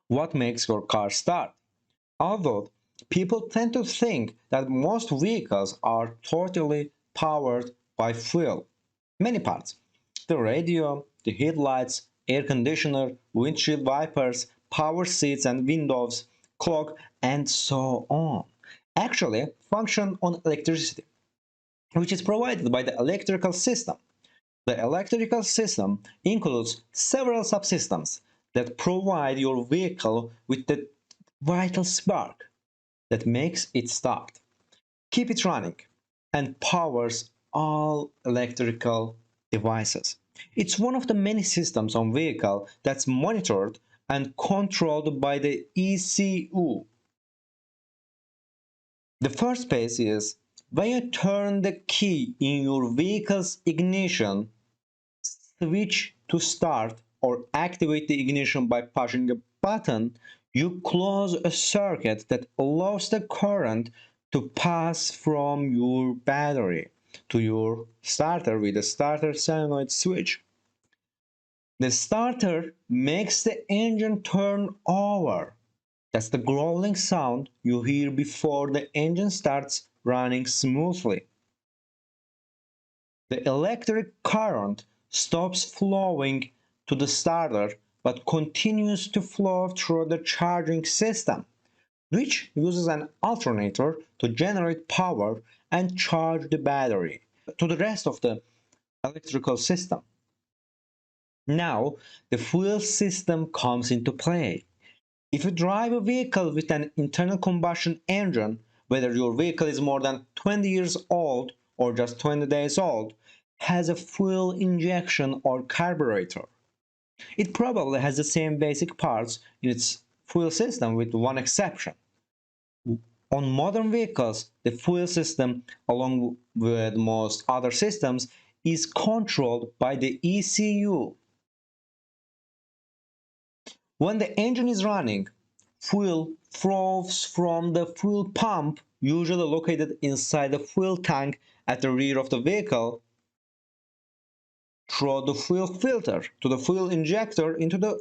What makes your car start? Although people tend to think that most vehicles are totally powered by fuel. Many parts: the radio, the headlights, air conditioner, windshield wipers, power seats and windows, clock, and so on, actually function on electricity, which is provided by the electrical system. The electrical system includes several subsystems that provide your vehicle with the vital spark that makes it start, keep it running, and powers all electrical devices. It's one of the many systems on vehicle that's monitored and controlled by the ECU. The first phase is when you turn the key in your vehicle's ignition switch to start or activate the ignition by pushing a button. You close a circuit that allows the current to pass from your battery to your starter with a starter solenoid switch. The starter makes the engine turn over. That's the growling sound you hear before the engine starts running smoothly. The electric current stops flowing to the starter but continues to flow through the charging system, which uses an alternator to generate power and charge the battery to the rest of the electrical system. Now, the fuel system comes into play. If you drive a vehicle with an internal combustion engine, whether your vehicle is more than 20 years old or just 20 days old, has a fuel injection or carburetor. It probably has the same basic parts in its fuel system with one exception. On modern vehicles, the fuel system, along with most other systems, is controlled by the ECU. When the engine is running, fuel flows from the fuel pump, usually located inside the fuel tank at the rear of the vehicle, through the fuel filter to the fuel injector into the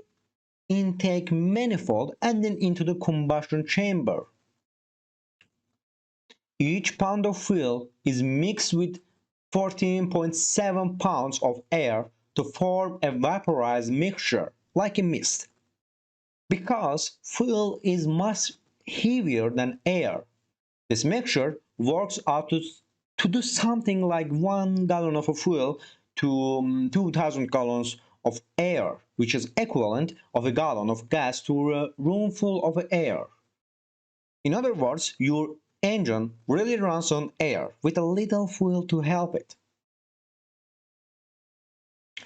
intake manifold and then into the combustion chamber. Each pound of fuel is mixed with 14.7 pounds of air to form a vaporized mixture, like a mist. Because fuel is much heavier than air, this mixture works out to do something like 1 gallon of fuel to 2,000 gallons of air, which is equivalent of a gallon of gas to a room full of air. In other words, your engine really runs on air with a little fuel to help it.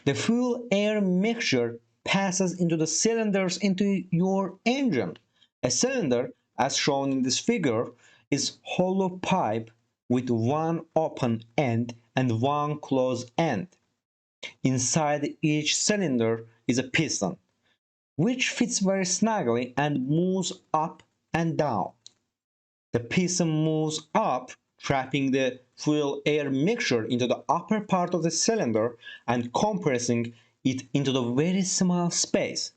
The fuel-air mixture passes into the cylinders into your engine. A cylinder, as shown in this figure, is hollow pipe with one open end and one closed end. Inside each cylinder is a piston, which fits very snugly and moves up and down. The piston moves up, trapping the fuel-air mixture into the upper part of the cylinder and compressing it into the very small space.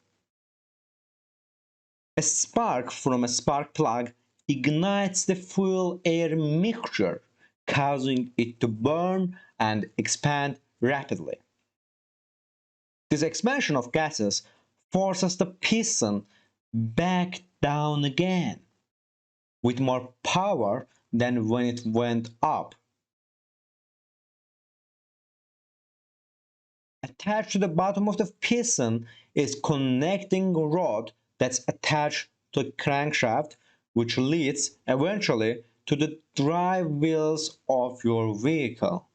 A spark from a spark plug ignites the fuel-air mixture, causing it to burn and expand rapidly. This expansion of gases forces the piston back down again, with more power than when it went up. Attached to the bottom of the piston is connecting rod that's attached to the crankshaft, which leads eventually to the drive wheels of your vehicle.